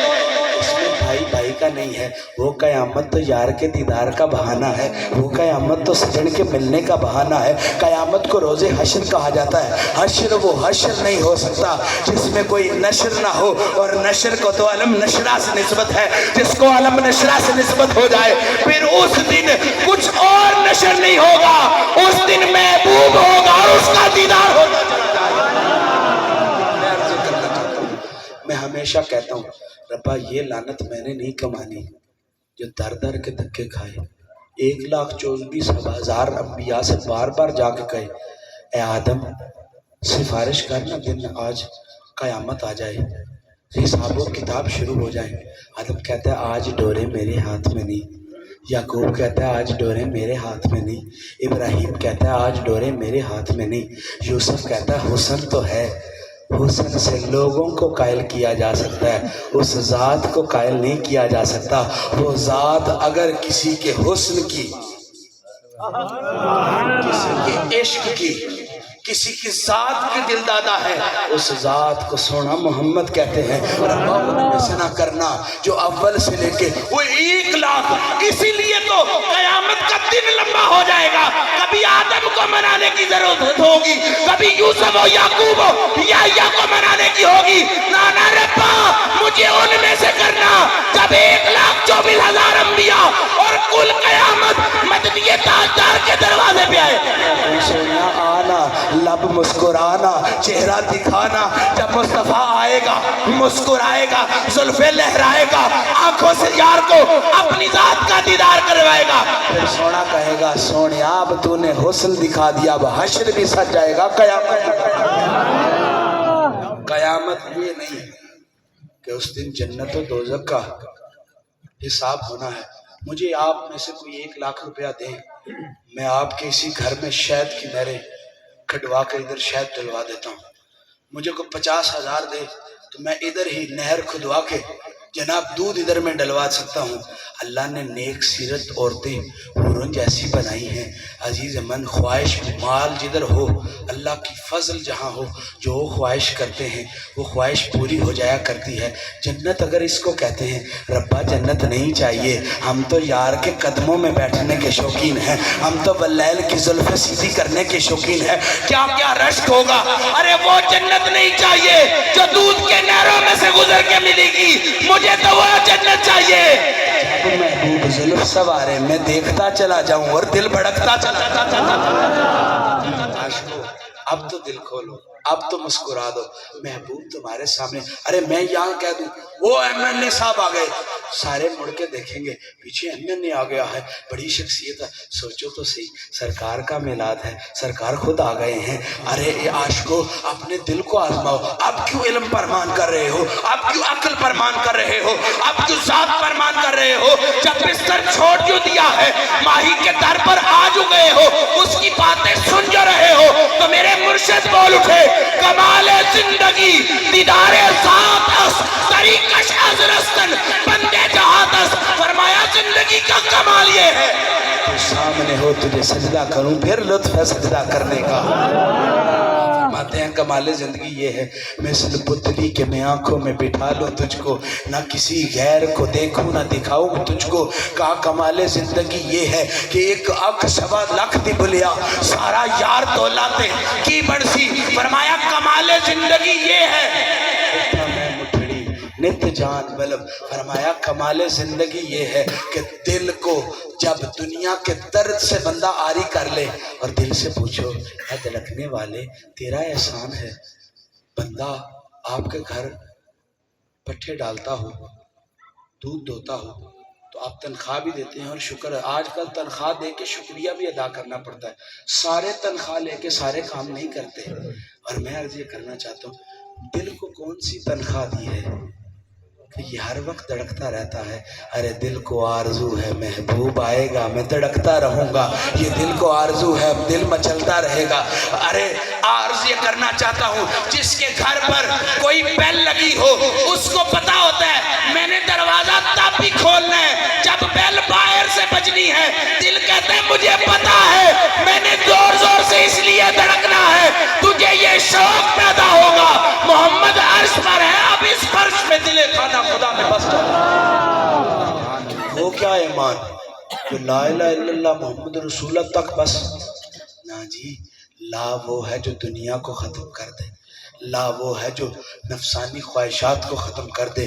A: اس میں بھائی بھائی کا نہیں ہے. وہ قیامت تو یار کے دیدار کا بہانہ ہے، وہ قیامت تو سجن کے ملنے کا بہانہ ہے. قیامت کو روز حشر کہا جاتا ہے. حشر وہ حشر نہیں ہو سکتا جس میں کوئی نشر نہ ہو، اور نشر کو تو علم نشرہ سے نسبت ہے. جس کو علم نشرہ سے نسبت ہو جائے پھر اس دن کچھ اور نشر نہیں ہوگا، اس دن محبوب ہوگا اور اس کا دیدار ہوگا. میں ہمیشہ کہتا ہوں ربا یہ لعنت میں نے نہیں کمانی جو در در کے دھکے کھائے. 1,24,000 انبیاء سے بار بار جا کے کہے اے آدم سفارش کرنا دن آج قیامت آ جائے، حساب و کتاب شروع ہو جائیں. آدم کہتا ہے آج ڈورے میرے ہاتھ میں نہیں، یعقوب کہتا ہے آج ڈورے میرے ہاتھ میں نہیں، ابراہیم کہتا ہے آج ڈورے میرے ہاتھ میں نہیں، یوسف کہتا ہے حسن تو ہے، حسن سے لوگوں کو قائل کیا جا سکتا ہے، اس ذات کو قائل نہیں کیا جا سکتا. وہ ذات اگر کسی کے حسن کی، کسی کے عشق کی، کسی کی ذات کی دل دادا ہے، اس ذات کو سونا محمد کہتے ہیں. ربا ان میں سے نہ کرنا جو اول سے لے کے وہ 1,00,000. اسی لیے تو قیامت کا دن لمبا ہو جائے گا. کبھی آدم کو منانے کی ضرورت ہوگی، کبھی یوسف و یعقوب و یحییٰ کو منانے کی ہوگی. نانا ربا مجھے ان میں سے کرنا جب 1,24,000 انبیاء اور کل قیامت مدنی تاجدار کے دروازے پہ آئے. سونا آنا، لب مسکرانا، چہرہ دکھانا. جب مصطفیٰ آئے گا مسکرائے گا، زلفیں لہرائے گا، آنکھوں سے یار کو اپنی ذات کا دیدار کروائے گا. پھر سونا کہے گا سونیا اب تو نے حسن دکھا دیا، اب حشر بھی سج جائے گا. قیامت یہ نہیں کہ اس دن جنت و دوزخ کا حساب ہونا ہے. مجھے آپ میں سے کوئی 1,00,000 روپیہ دیں، میں آپ کے اسی گھر میں شہد کی نہریں کھڈوا کے ادھر شہد ڈلوا دیتا ہوں. مجھے کو 50,000 دے تو میں ادھر ہی نہر کھدوا کے جناب دودھ ادھر میں ڈلوا سکتا ہوں. اللہ نے نیک سیرت عورتیں حورن جیسی بنائی ہیں. عزیز من خواہش مال جدھر ہو، اللہ کی فضل جہاں ہو، جو وہ خواہش کرتے ہیں وہ خواہش پوری ہو جایا کرتی ہے. جنت اگر اس کو کہتے ہیں ربا جنت نہیں چاہیے، ہم تو یار کے قدموں میں بیٹھنے کے شوقین ہیں، ہم تو واللیل کی زلفیں سیدھی کرنے کے شوقین ہیں. کیا کیا رشک ہوگا. ارے وہ جنت نہیں چاہیے جو دودھ کے نہروں میں سے گزر کے ملے گی، مجھے تو وہ جنت چاہیے. محبوب زلف سوارے میں دیکھتا چلا جاؤں اور دل بھڑکتا چلا. اب تو دل کھولو، اب تو مسکرا دو، محبوب تمہارے سامنے۔ ارے میں یہاں کہہ دوں وہ ایم این اے صاحب آ گئے، سارے مڑ کے دیکھیں گے پیچھے ایم این اے آ گیا ہے، بڑی شخصیت ہے۔ سوچو تو صحیح، سرکار کا میلاد ہے، سرکار خود آ گئے ہیں۔ ارے اے عاشقو اپنے دل کو آزماؤ، اب کیوں علم پر مان کر رہے ہو، اب کیوں عقل پر مان کر رہے ہو، اب کیوں ذات پر مان کر رہے ہو؟ جب بستر چھوڑ جو دیا ہے، ماہی کے در پر آ جو گئے ہو، اس کی باتیں سن جو رہے ہو، تو میرے مرشد بول اٹھے کمال زندگی دیدار ذات اس طریقش از رستن بندے جہات اس۔ فرمایا زندگی کا کمال یہ ہے تو سامنے ہو تجھے سجدہ کروں، پھر لطف ہے سجدہ کرنے کا۔ فرماتے ہیں کمال زندگی یہ ہے مثل پتلی کے میں آنکھوں میں بٹھا لوں تجھ کو، نہ کسی غیر کو دیکھوں نہ دکھاؤں تجھ کو۔ کہا کمال زندگی یہ ہے کہ ایک اک سوا لکھ دی بلیا سارا یار دولاتے کی بڑسی۔ فرمایا کمال زندگی یہ ہے نت جان بلب۔ فرمایا کمال زندگی یہ ہے کہ دل کو جب دنیا کے درد سے بندہ آری کر لے اور دل سے پوچھو اے دلکنے والے تیرا احسان ہے، بندہ آپ کے گھر پٹھے ڈالتا ہو، دودھ دھوتا ہو تو آپ تنخواہ بھی دیتے ہیں اور شکر ہے۔ آج کل تنخواہ دے کے شکریہ بھی ادا کرنا پڑتا ہے، سارے تنخواہ لے کے سارے کام نہیں کرتے۔ اور میں عرض یہ کرنا چاہتا ہوں دل کو کون سی تنخواہ دی ہے کہ یہ ہر وقت دھڑکتا رہتا ہے؟ ارے دل کو آرزو ہے محبوب آئے گا میں دھڑکتا رہوں گا، یہ دل کو آرزو ہے دل مچلتا رہے گا۔ ارے عرض یہ کرنا چاہتا ہوں جس کے گھر پر کوئی بیل لگی ہو اس کو پتا ہوتا ہے میں نے دروازہ تب بھی کھولنا ہے جب بیل باہر سے بجنی ہے۔ دل کہتے ہیں مجھے پتا ہے میں نے زور زور سے اس لیے دھڑکنا ہے، تجھے یہ شوق پیدا ہوگا محمد عرش پر ہے اب اس فرش میں دل خانہ خدا میں بس جاتا۔ وہ کیا ایمان جو لا الہ الا اللہ محمد رسول اللہ تک بس نہ جی، لا وہ ہے جو دنیا کو ختم کر دے، لا وہ ہے جو نفسانی خواہشات کو ختم کر دے،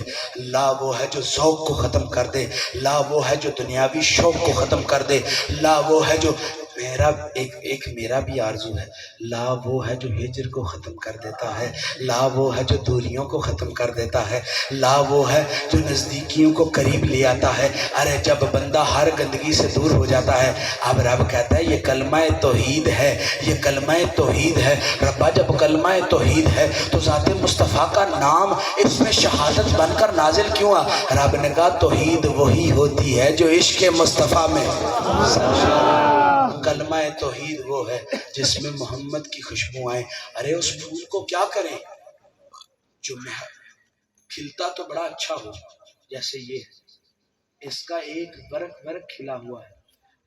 A: لا وہ ہے جو ذوق کو ختم کر دے، لا وہ ہے جو دنیاوی شوق کو ختم کر دے، لا وہ ہے جو میرا بھی آرزو ہے، لا وہ ہے جو ہجر کو ختم کر دیتا ہے، لا وہ ہے جو دوریوں کو ختم کر دیتا ہے، لا وہ ہے جو نزدیکیوں کو قریب لے آتا ہے۔ ارے جب بندہ ہر گندگی سے دور ہو جاتا ہے اب رب کہتا ہے یہ کلمہ توحید ہے، یہ کلمہ توحید ہے۔ ربا جب کلمہ توحید ہے تو ذات مصطفیٰ کا نام اس میں شہادت بن کر نازل کیوں آ؟ رب نے کہا توحید وہی ہوتی ہے جو عشق مصطفیٰ میں۔ کلمہ توحید وہ ہے جس میں محمد کی خوشبو آئے۔ ارے اس پھول کو کیا کریں جو کھلتا تو بڑا اچھا ہو جیسے یہ ہے، اس کا ایک برق کھلا ہوا ہے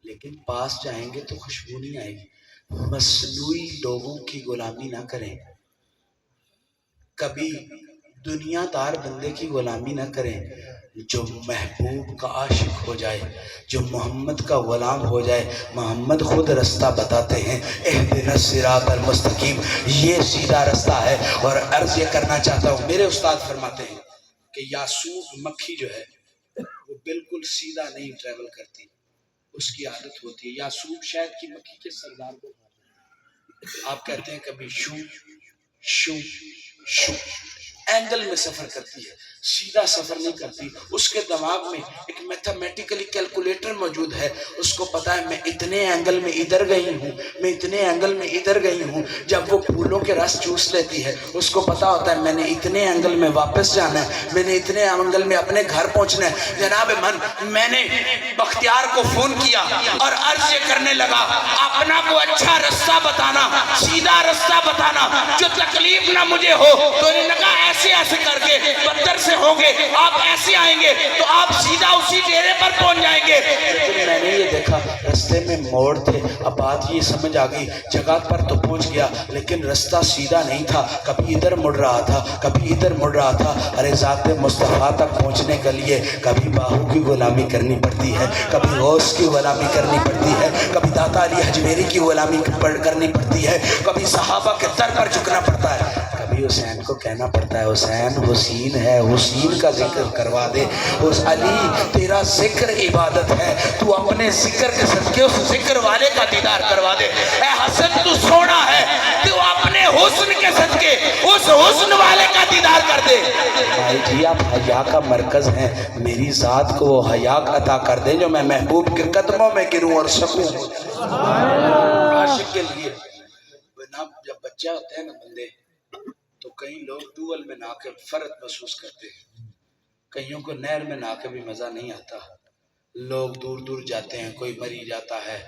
A: لیکن پاس جائیں گے تو خوشبو نہیں آئے گی۔ مصنوعی لوگوں کی غلامی نہ کریں، کبھی دنیا دار بندے کی غلامی نہ کریں، جو محبوب کا عاشق ہو جائے، جو محمد کا غلام ہو جائے۔ محمد خود رستہ بتاتے ہیں اہدنا الصراط المستقیم، یہ سیدھا رستہ ہے۔ اور عرض یہ کرنا چاہتا ہوں میرے استاد فرماتے ہیں کہ یاسوب مکھی جو ہے وہ بالکل سیدھا نہیں ٹریول کرتی، اس کی عادت ہوتی ہے۔ یاسوب شاید کی مکھی کے سردار کو آپ کہتے ہیں کبھی شو شو شو اینگل میں سفر کرتی ہے، سیدھا سفر نہیں کرتی۔ اس کے دماغ میں ایک میتھمیٹیکلی کیلکولیٹر موجود ہے، اس کو پتا ہے میں اتنے اینگل میں ادھر گئی ہوں، میں اتنے اینگل میں ادھر گئی ہوں۔ جب وہ پھولوں کے رس چوس لیتی ہے اس کو پتا ہوتا ہے میں نے اتنے اینگل میں واپس جانا ہے، میں نے اتنے اینگل میں اپنے گھر پہنچنا ہے۔ جناب میں نے بختیار کو فون کیا اور عرض یہ کرنے لگا اپنا کو اچھا رستہ بتانا، سیدھا رستہ بتانا جو تکلیف نہ مجھے ہو۔ تو انہوں نے کہا ایسے ایسے کر کے بدر سے ہوں گے، آپ ایسے آئیں گے تو آپ سیدھا اسی ڈیرے پر پہنچ جائیں گے۔ لیکن میں نے یہ دیکھا رستے میں موڑ تھے، اب بات یہ سمجھ آ گئی جگہ پر تو پہنچ گیا لیکن رستہ سیدھا نہیں تھا، کبھی ادھر مڑ رہا تھا کبھی ادھر مڑ رہا تھا۔ ارے ذات مصطفیٰ تک پہنچنے کے لیے کبھی باہو کی غلامی کرنی پڑتی ہے، کبھی غوث کی غلامی کرنی پڑتی ہے، کبھی داتا علی حجویری کی غلامی کرنی پڑتی ہے، کبھی صحابہ کے در پر جھکنا پڑتا ہے، کبھی ابھی حسین کو کہنا پڑتا ہے حسین حسین ہے، حسین کا ذکر کروا دے. اس علی تیرا ذکر عبادت ہے، تو اپنے ذکر کے صدقے اس ذکر والے کا دیدار کروا دے. اے حسن تو سونا ہے، تو اپنے حسن کے صدقے اس حسن والے کا دیدار کر دے. بھائی جی آپ حیا کا مرکز ہیں، میری ذات کو وہ حیا عطا کر دے جو میں محبوب کے قدموں میں گروں اور سکوں. عاشق کے لیے جب بچہ ہوتے ہیں نا بندے، تو کئی لوگ ٹوول میں نہا کے فرد محسوس کرتے ہیں، کئیوں کو نہر میں نہا کے بھی مزہ نہیں آتا. لوگ دور دور جاتے ہیں، کوئی مری جاتا ہے،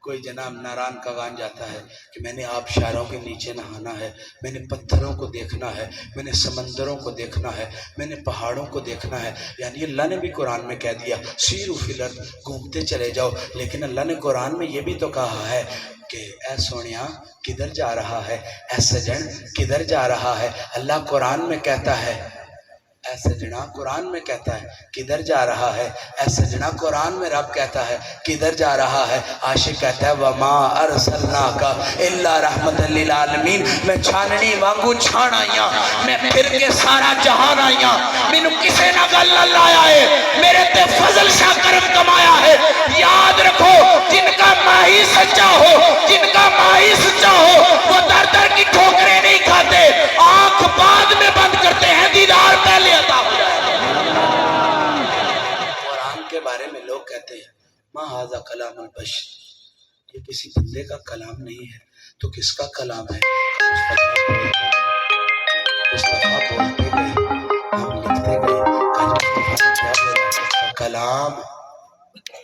A: کوئی جناب ناران کاغان جاتا ہے کہ میں نے آبشاروں کے نیچے نہانا ہے، میں نے پتھروں کو دیکھنا ہے، میں نے سمندروں کو دیکھنا ہے، میں نے پہاڑوں کو دیکھنا ہے. یعنی اللہ نے بھی قرآن میں کہہ دیا سیرو فی الارض، گھومتے چلے جاؤ. لیکن اللہ نے قرآن میں یہ بھی تو کہا ہے کہ اے سونیا کدھر جا رہا ہے، اے سجن کدھر جا رہا ہے. اللہ قرآن میں کہتا ہے اے سجنا، قرآن میں کہتا ہے کدھر جا رہا ہے. اے سجنا قرآن میں رب کہتا ہے کدھر جا رہا ہے. عاشق کہتا ہے وَمَا أَرْسَلْنَاكَ إِلَّا رَحْمَةً لِّلْعَالَمِينَ. میں چھاننی وانگو چھان آئیاں، میں پھر کے سارا جہان آئیاں، مینو کسے نہ گل لایا ہے، میرے تے فضل شاہ کرم کمایا ہے. یاد رکھو جن کا ماہی سچا ہو، جن کا ماہی سچا ہو، وہ در در کی ٹھوکریں نہیں کھاتے، آنکھ بعد میں بند کرتے ہیں، دیدار پہلے عطا ہو جائے. قرآن کے بارے میں لوگ کہتے ہیں ما ھذا کلام البشر، یہ کسی بندے کا کلام نہیں ہے. تو کس کا کلام ہے؟ مصطفیٰ بولتے گئے، ہم لکھتے گئے. کل مصطفیٰ نے کیا بولا؟ کلام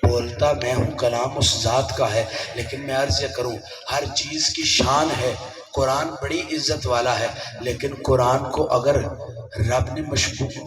A: بولتا میں ہوں، کلام اس ذات کا ہے. لیکن میں عرض کروں ہر چیز کی شان ہے. قرآن بڑی عزت والا ہے، لیکن قرآن کو اگر رب نے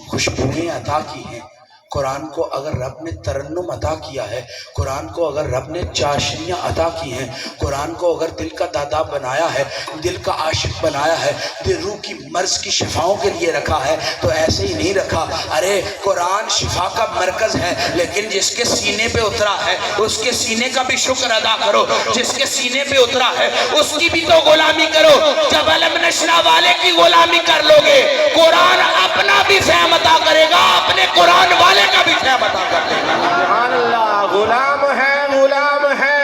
A: خوشبوئیں عطا کی ہیں، قرآن کو اگر رب نے ترنم عطا کیا ہے، قرآن کو اگر رب نے چاشنیاں عطا کی ہیں، قرآن کو اگر دل کا دادا بنایا ہے، دل کا عاشق بنایا ہے، دل روح کی مرض کی شفاؤں کے لیے رکھا ہے، تو ایسے ہی نہیں رکھا. ارے قرآن شفا کا مرکز ہے، لیکن جس کے سینے پہ اترا ہے اس کے سینے کا بھی شکر ادا کرو. جس کے سینے پہ اترا ہے اس کی بھی تو غلامی کرو. جب علم نشرہ والے کی غلامی کر لو گے، قرآن اپنا بھی فہم عطا کرے گا، اپنے قرآن والے کا بھی فہم عطا کر دے گا.
B: سبحان اللہ. غلام ہے، غلام ہے،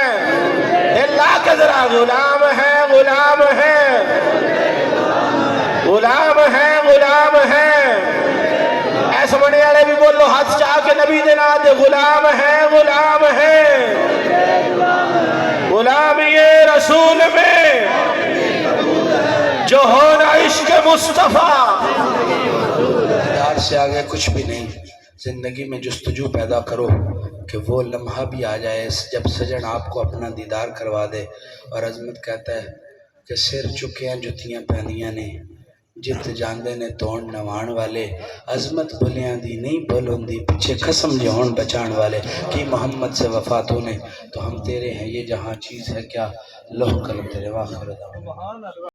B: اللہ کا ذرا غلام ہے، غلام ہے، غلام ہے، غلام ہے. ایسے بڑے والے بھی بولو ہاتھ چاہ کے نبی دے نام دے غلام ہے، غلام ہے. غلام یہ رسول میں جو ہونا عشق مصطفیٰ.
A: دیدار سے آگے کچھ بھی نہیں. زندگی میں جستجو پیدا کرو کہ وہ لمحہ بھی آ جائے جب سجن آپ کو اپنا دیدار کروا دے. اور عظمت کہتا ہے کہ سر چکیاں جتیاں پہنیاں نے، جت جاندے نے توڑ نوان والے. عظمت بھلیاں دی نہیں بھولوں دی، پیچھے قسم جو ہون بچان والے. کی محمد سے وفا تو نے، تو ہم تیرے ہیں، یہ جہاں چیز ہے کیا، لوہ قلم تیرے واخر.